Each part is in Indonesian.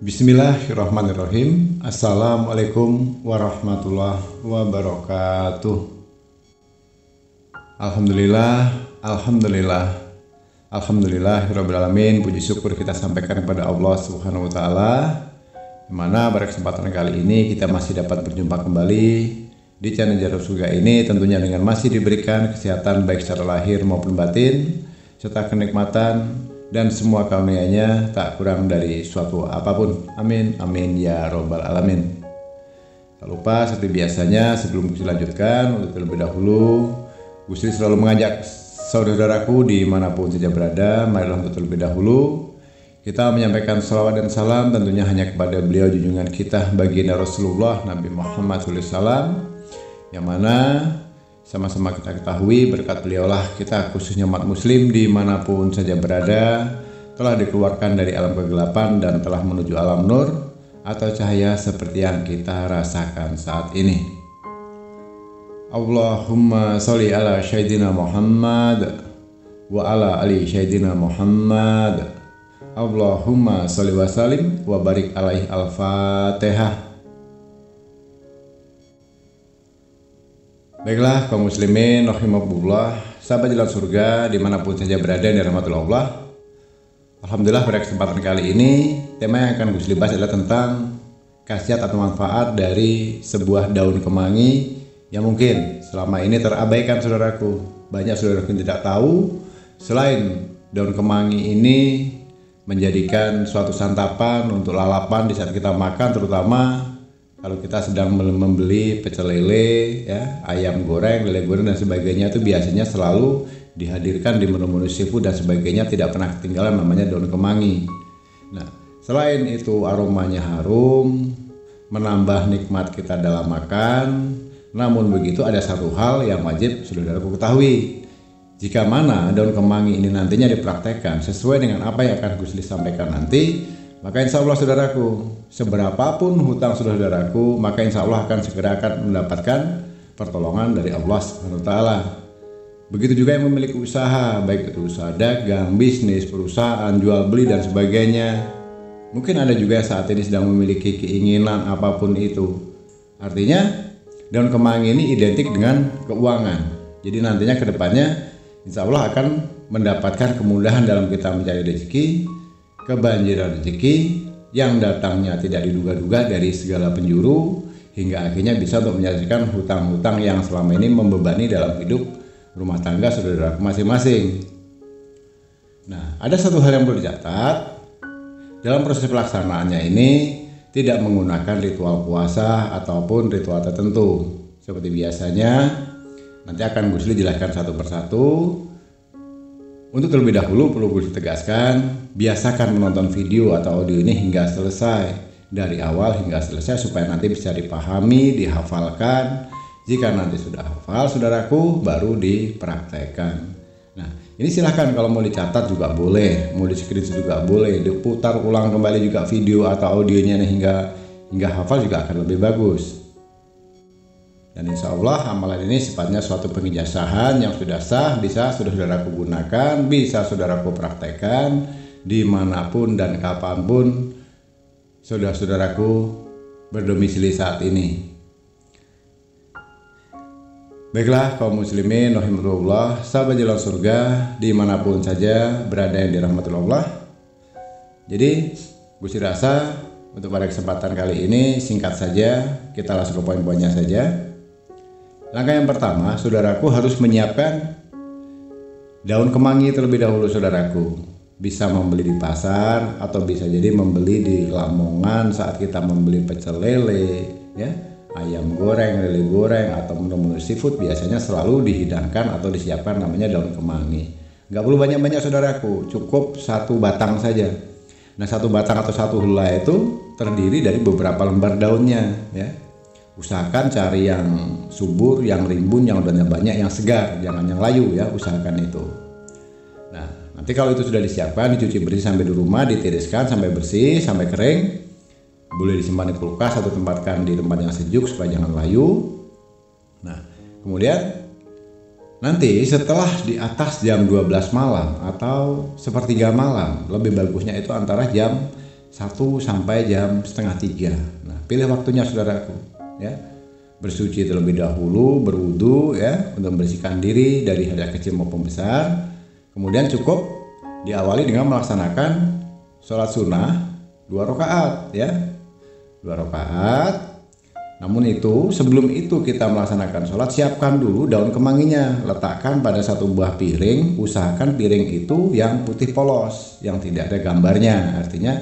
Bismillahirrahmanirrahim. Assalamualaikum warahmatullahi wabarakatuh. Alhamdulillahirabbil alamin. Puji syukur kita sampaikan kepada Allah Subhanahu wa taala. Di mana pada kesempatan kali ini kita masih dapat berjumpa kembali di channel Jarum Surga ini, tentunya dengan masih diberikan kesehatan baik secara lahir maupun batin, serta kenikmatan dan semua karunia-Nya tak kurang dari suatu apapun. Amin amin ya robbal alamin. Tak lupa seperti biasanya, sebelum Gusti lanjutkan, untuk terlebih dahulu Gusti selalu mengajak saudaraku dimanapun saja berada, marilah untuk terlebih dahulu kita menyampaikan salawat dan salam tentunya hanya kepada beliau junjungan kita baginda Rasulullah Nabi Muhammad SAW, yang mana sama-sama kita ketahui berkat beliaulah kita, khususnya umat muslim dimanapun saja berada, telah dikeluarkan dari alam kegelapan dan telah menuju alam nur atau cahaya seperti yang kita rasakan saat ini. Allahumma sholli ala Sayyidina Muhammad wa ala ali Sayyidina Muhammad. Allahumma sholli wa sallim wa barik alaihi. Al-Fatihah. Baiklah kaum muslimin rahimakumullah, sahabat jalan surga dimanapun saja berada di rahmatul Allah. Alhamdulillah pada kesempatan kali ini tema yang akan Gus bahas adalah tentang khasiat atau manfaat dari sebuah daun kemangi yang mungkin selama ini terabaikan saudaraku. Banyak saudaraku yang tidak tahu selain daun kemangi ini menjadikan suatu santapan untuk lalapan di saat kita makan, terutama kalau kita sedang membeli pecel lele, ya, ayam goreng, lele goreng dan sebagainya, itu biasanya selalu dihadirkan di menu-menu seafood dan sebagainya, tidak pernah ketinggalan namanya daun kemangi. Nah, selain itu aromanya harum, menambah nikmat kita dalam makan. Namun begitu ada satu hal yang wajib saudaraku ketahui. Jika mana daun kemangi ini nantinya dipraktekkan sesuai dengan apa yang akan Gus sampaikan nanti, maka insya Allah saudaraku, seberapapun hutang saudaraku, maka insya Allah akan segera akan mendapatkan pertolongan dari Allah Subhanahu wa taala. Begitu juga yang memiliki usaha, baik itu usaha dagang, bisnis, perusahaan, jual beli dan sebagainya. Mungkin ada juga yang saat ini sedang memiliki keinginan apapun itu. Artinya daun kemangi ini identik dengan keuangan. Jadi nantinya ke depannya insya Allah akan mendapatkan kemudahan dalam kita mencari rezeki, kebanjiran rezeki yang datangnya tidak diduga-duga dari segala penjuru, hingga akhirnya bisa untuk menyelesaikan hutang-hutang yang selama ini membebani dalam hidup rumah tangga saudara masing-masing. Nah, ada satu hal yang perlu dicatat dalam proses pelaksanaannya ini, tidak menggunakan ritual puasa ataupun ritual tertentu seperti biasanya. Nanti akan Gus jelaskan satu persatu. Untuk terlebih dahulu perlu Gus tegaskan, biasakan menonton video atau audio ini hingga selesai, dari awal hingga selesai, supaya nanti bisa dipahami, dihafalkan. Jika nanti sudah hafal saudaraku, baru dipraktekkan. Nah, ini silahkan kalau mau dicatat juga boleh, mau di screenshot juga boleh, diputar ulang kembali juga video atau audionya hingga hafal juga akan lebih bagus. Dan insya Allah amalan ini sifatnya suatu pengijazahan yang sudah sah, bisa saudaraku gunakan, bisa saudaraku praktekkan dimanapun dan kapanpun saudaraku berdomisili saat ini. Baiklah kaum muslimin rahimahullah, sahabat jalan surga dimanapun saja berada yang dirahmati Allah. Jadi Gusti rasa untuk pada kesempatan kali ini singkat saja, kita langsung ke poin-poinnya saja. Langkah yang pertama, saudaraku harus menyiapkan daun kemangi terlebih dahulu saudaraku. Bisa membeli di pasar atau bisa jadi membeli di Lamongan saat kita membeli pecel lele, ya, ayam goreng, lele goreng atau menu-menu seafood biasanya selalu dihidangkan atau disiapkan namanya daun kemangi. Nggak perlu banyak-banyak saudaraku, cukup satu batang saja. Nah, satu batang atau satu helai itu terdiri dari beberapa lembar daunnya, ya. Usahakan cari yang subur, yang rimbun, yang daunnya banyak, yang segar, jangan yang layu, ya, usahakan itu. Nah, nanti kalau itu sudah disiapkan, dicuci bersih sampai di rumah, ditiriskan sampai bersih, sampai kering. Boleh disimpan di kulkas atau tempatkan di tempat yang sejuk supaya jangan layu. Nah, kemudian nanti setelah di atas jam 12 malam atau sepertiga malam, lebih bagusnya itu antara jam 1 sampai jam setengah 3. Nah, pilih waktunya saudaraku, ya. Bersuci terlebih dahulu, berwudu ya, untuk membersihkan diri dari hadas kecil maupun besar. Kemudian cukup diawali dengan melaksanakan sholat sunnah 2 rakaat ya. 2 rakaat. Namun sebelum itu kita melaksanakan sholat, siapkan dulu daun kemanginya, letakkan pada satu buah piring. Usahakan piring itu yang putih polos, yang tidak ada gambarnya, artinya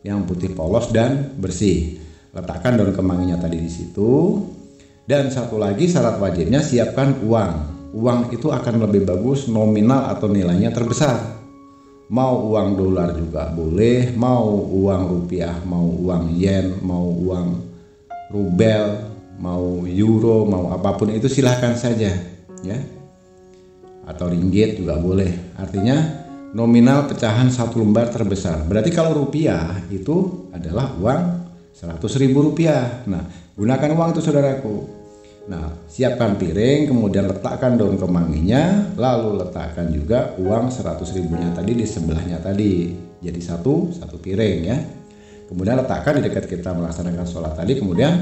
yang putih polos dan bersih. Letakkan daun kemanginya tadi di situ. Dan satu lagi syarat wajibnya, siapkan uang. Uang itu akan lebih bagus nominal atau nilainya terbesar. Mau uang dolar juga boleh, mau uang rupiah, mau uang yen, mau uang rubel, mau euro, mau apapun itu silahkan saja ya, atau ringgit juga boleh. Artinya nominal pecahan 1 lembar terbesar. Berarti kalau rupiah itu adalah uang 100.000 rupiah. Nah, gunakan uang itu saudaraku. Nah, siapkan piring, kemudian letakkan daun kemanginya, lalu letakkan juga uang 100.000-nya tadi di sebelahnya tadi, jadi satu piring ya. Kemudian letakkan di dekat kita melaksanakan sholat tadi. Kemudian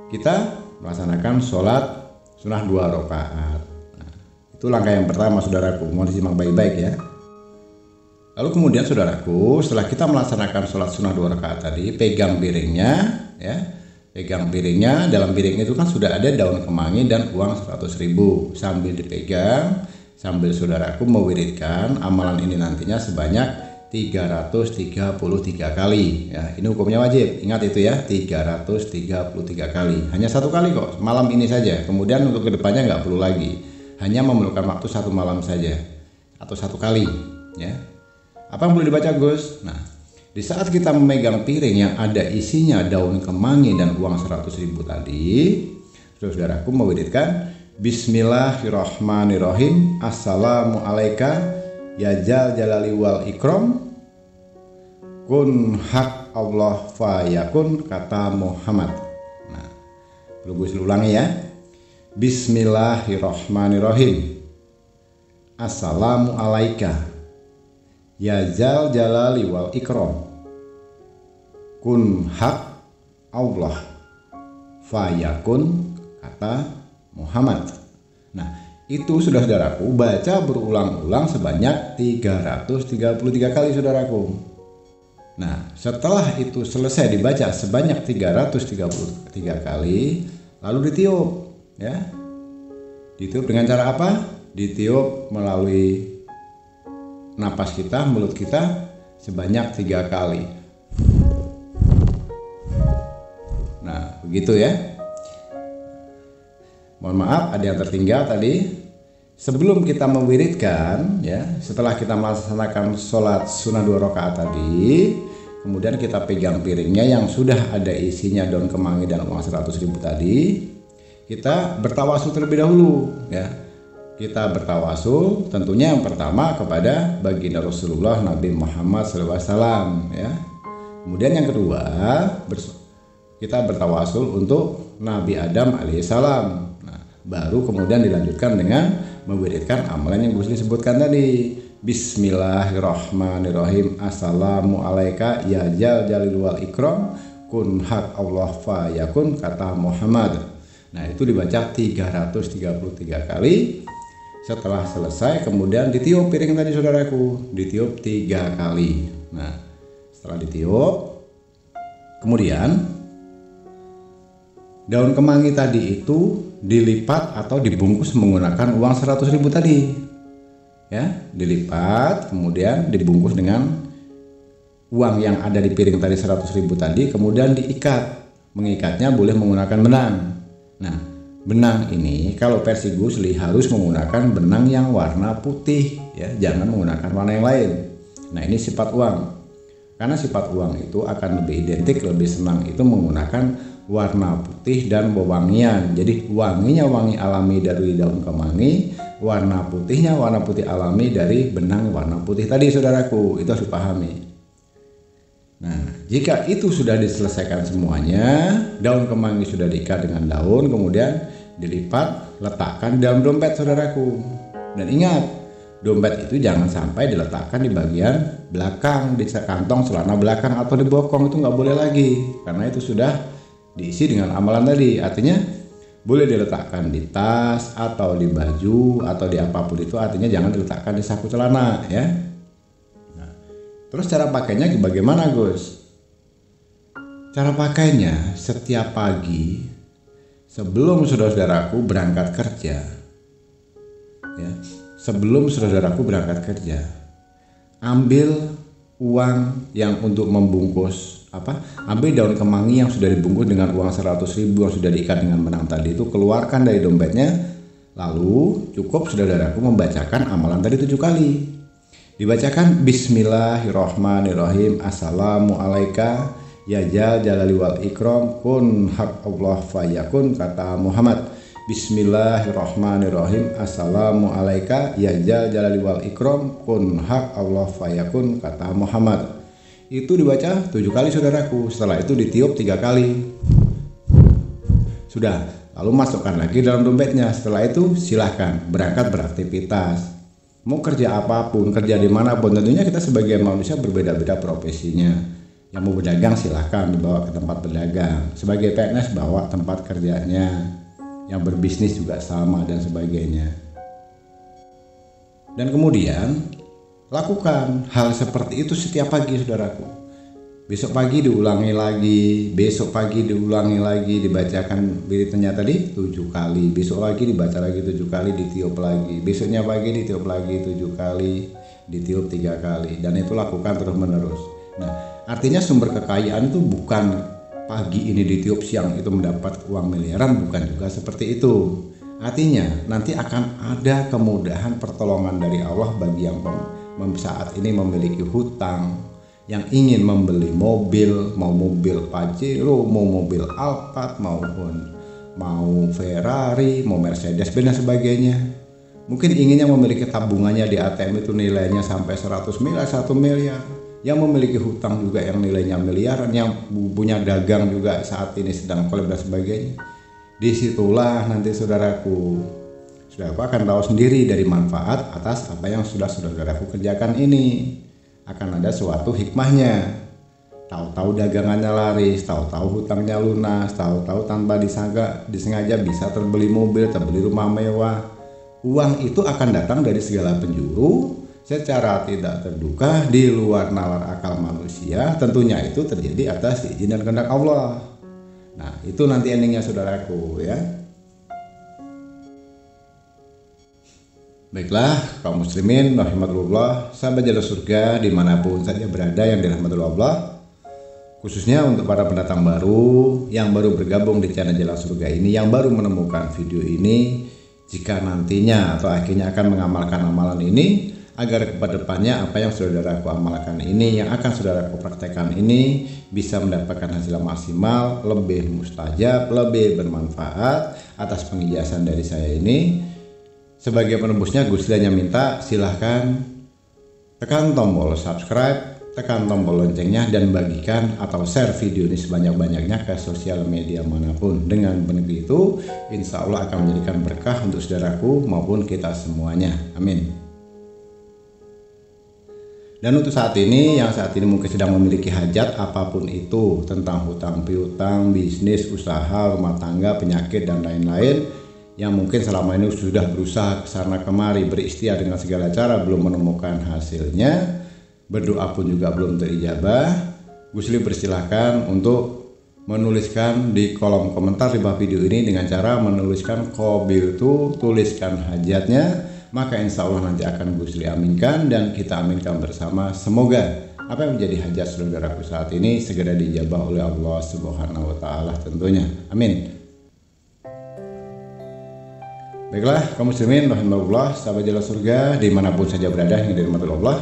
kita melaksanakan sholat sunnah 2 rakaat. Nah, itu langkah yang pertama saudaraku, mohon disimak baik-baik ya. Lalu kemudian saudaraku, setelah kita melaksanakan sholat sunnah 2 rakaat tadi, pegang piringnya ya. Pegang piringnya, dalam piring itu kan sudah ada daun kemangi dan uang 100.000. Sambil dipegang, sambil saudaraku mewiridkan amalan ini nantinya sebanyak 333 kali ya. Ini hukumnya wajib, ingat itu ya, 333 kali. Hanya 1 kali kok, malam ini saja. Kemudian untuk kedepannya nggak perlu lagi, hanya memerlukan waktu 1 malam saja atau 1 kali ya. Apa yang boleh dibaca Gus? Nah, di saat kita memegang piring yang ada isinya daun kemangi dan uang 100.000 tadi, saudaraku mewiridkan Bismillahirrahmanirrahim. Assalamualaikum ya jal jalali wal ikram, kun hak Allah fayakun, kata Muhammad. Nah, perlu gue ulangi ya. Bismillahirrahmanirrahim. Assalamualaikum ya jal jalali wal ikram, kun hak Allah fayakun, kata Muhammad. Nah, itu sudah saudaraku baca berulang-ulang sebanyak 333 kali saudaraku. Nah, setelah itu selesai dibaca sebanyak 333 kali, lalu ditiup ya. Ditiup dengan cara apa? Ditiup melalui napas kita, mulut kita sebanyak 3 kali. Nah, begitu ya. Mohon maaf ada yang tertinggal tadi. Sebelum kita mewiridkan ya, setelah kita melaksanakan sholat sunnah 2 rakaat tadi, kemudian kita pegang piringnya yang sudah ada isinya daun kemangi dan uang 100.000 tadi, kita bertawasul terlebih dahulu ya. Kita bertawasul tentunya yang pertama kepada baginda Rasulullah Nabi Muhammad SAW ya. Kemudian yang kedua kita bertawasul untuk Nabi Adam alaihissalam. Baru kemudian dilanjutkan dengan mewiridkan amalan yang Gus sebutkan tadi. Bismillahirrahmanirrahim. Assalamualaikum ya jal jalil wal ikram, kun hak Allah fayakun, kata Muhammad. Nah, itu dibaca 333 kali. Setelah selesai kemudian ditiup piring tadi saudaraku, ditiup 3 kali. Nah, setelah ditiup kemudian daun kemangi tadi itu dilipat atau dibungkus menggunakan uang 100.000 tadi ya. Dilipat kemudian dibungkus dengan uang yang ada di piring tadi 100.000 tadi, kemudian diikat. Mengikatnya boleh menggunakan benang. Nah, benang ini kalau versi Gusli harus menggunakan benang yang warna putih ya, jangan menggunakan warna yang lain. Nah, ini sifat uang. Karena sifat uang itu akan lebih identik, lebih senang itu menggunakan warna putih dan wewangian. Jadi wanginya wangi alami dari daun kemangi, warna putihnya warna putih alami dari benang warna putih tadi saudaraku. Itu harus dipahami. Nah, jika itu sudah diselesaikan semuanya, daun kemangi sudah diikat dengan daun, kemudian dilipat, letakkan dalam dompet saudaraku. Dan ingat, dompet itu jangan sampai diletakkan di bagian belakang, di kantong celana belakang atau di bokong, itu nggak boleh lagi, karena itu sudah diisi dengan amalan tadi. Artinya boleh diletakkan di tas atau di baju atau di apapun itu, artinya jangan diletakkan di saku celana ya. Nah, terus cara pakainya bagaimana Gus? Cara pakainya setiap pagi sebelum saudaraku berangkat kerja ya, sebelum saudaraku berangkat kerja, ambil uang yang untuk membungkus ambil daun kemangi yang sudah dibungkus dengan uang 100.000 yang sudah diikat dengan benang tadi itu, keluarkan dari dompetnya, lalu cukup saudaraku membacakan amalan tadi 7 kali. Dibacakan Bismillahirrahmanirrahim, Assalamualaikum ya jal jalali wal ikram, kun hak Allah fayakun, kata Muhammad. Bismillahirrahmanirrahim, Assalamualaikum ya jal jalali wal ikram, kun hak Allah fayakun, kata Muhammad. Itu dibaca 7 kali saudaraku. Setelah itu ditiup 3 kali. Sudah, lalu masukkan lagi dalam dompetnya. Setelah itu silahkan berangkat beraktivitas. Mau kerja apapun, kerja dimanapun, tentunya kita sebagai manusia berbeda-beda profesinya. Yang mau berdagang silahkan dibawa ke tempat berdagang. Sebagai PNS bawa tempat kerjanya. Yang berbisnis juga sama dan sebagainya. Dan kemudian lakukan hal seperti itu setiap pagi saudaraku. Besok pagi diulangi lagi, besok pagi diulangi lagi, dibacakan wiridnya tadi 7 kali, besok lagi dibaca lagi 7 kali, ditiup lagi, besoknya pagi ditiup lagi 7 kali, ditiup 3 kali, dan itu lakukan terus menerus. Nah, artinya sumber kekayaan itu bukan pagi ini ditiup, siang itu mendapat uang miliaran, bukan juga seperti itu. Artinya nanti akan ada kemudahan pertolongan dari Allah bagi yang saat ini memiliki hutang, yang ingin membeli mobil, mau mobil Pajero, mau mobil Alphard, maupun mau Ferrari, mau Mercedes-Benz dan sebagainya. Mungkin inginnya memiliki tabungannya di ATM itu nilainya sampai 100 miliar, 1 miliar. Yang memiliki hutang juga yang nilainya miliaran, yang punya dagang juga saat ini sedang kolab dan sebagainya. Disitulah nanti saudaraku akan tahu sendiri dari manfaat atas apa yang sudah saudaraku kerjakan ini. Akan ada suatu hikmahnya. Tahu-tahu dagangannya laris, tahu-tahu hutangnya lunas, tahu-tahu tanpa disengaja bisa terbeli mobil, terbeli rumah mewah. Uang itu akan datang dari segala penjuru secara tidak terduga di luar nalar akal manusia. Tentunya itu terjadi atas izin dan kehendak Allah. Nah, itu nanti endingnya saudaraku ya. Baiklah kaum muslimin rahimakumullah, sahabat jalan surga dimanapun saja berada yang dirahmati Allah, khususnya untuk para pendatang baru yang baru bergabung di channel Jalan Surga ini, yang baru menemukan video ini, jika nantinya atau akhirnya akan mengamalkan amalan ini, agar kedepannya apa yang saudaraku amalkan ini, yang akan saudaraku praktekkan ini bisa mendapatkan hasil maksimal, lebih mustajab, lebih bermanfaat atas pengijazan dari saya ini. Sebagai penembusnya Gus hanya minta silahkan tekan tombol subscribe, tekan tombol loncengnya, dan bagikan atau share video ini sebanyak-banyaknya ke sosial media manapun. Dengan begitu insya Allah akan menjadikan berkah untuk saudaraku maupun kita semuanya, amin. Dan untuk saat ini, yang saat ini mungkin sedang memiliki hajat apapun itu, tentang hutang piutang, bisnis, usaha, rumah tangga, penyakit dan lain-lain, yang mungkin selama ini sudah berusaha kesana kemari, berikhtiar dengan segala cara, belum menemukan hasilnya, berdoa pun juga belum terijabah, Gus persilahkan untuk menuliskan di kolom komentar di bawah video ini dengan cara menuliskan qabil itu, tuliskan hajatnya. Maka insya Allah nanti akan Gus aminkan dan kita aminkan bersama. Semoga apa yang menjadi hajat saudaraku saat ini segera dijabah oleh Allah Subhanahu wa Ta'ala tentunya, amin. Baiklah kaum muslimin rahimakumullah, sahabat jalan surga dimanapun saja berada yang dirahmati Allah,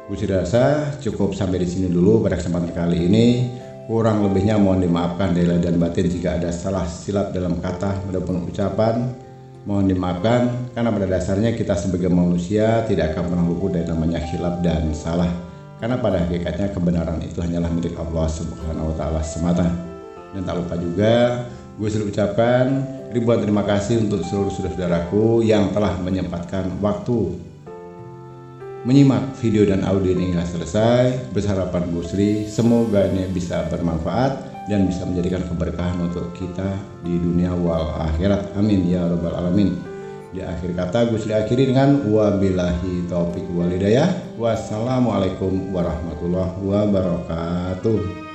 Gus rasa cukup sampai di sini dulu pada kesempatan kali ini. Kurang lebihnya mohon dimaafkan dari lahir dan batin jika ada salah silap dalam kata maupun ucapan. Mohon dimaafkan karena pada dasarnya kita sebagai manusia tidak akan pernah luput dari namanya khilaf dan salah, karena pada hakikatnya kebenaran itu hanyalah milik Allah Subhanahu wa Ta'ala semata. Dan tak lupa juga gue selalu ucapkan ribuan terima kasih untuk seluruh saudaraku yang telah menyempatkan waktu menyimak video dan audio ini hingga selesai. Berharapan Gusri semoga ini bisa bermanfaat dan bisa menjadikan keberkahan untuk kita di dunia wal akhirat. Amin ya rabbal alamin. Di akhir kata Gusri akhiri dengan wabillahi taufik wal hidayah. Wassalamualaikum warahmatullahi wabarakatuh.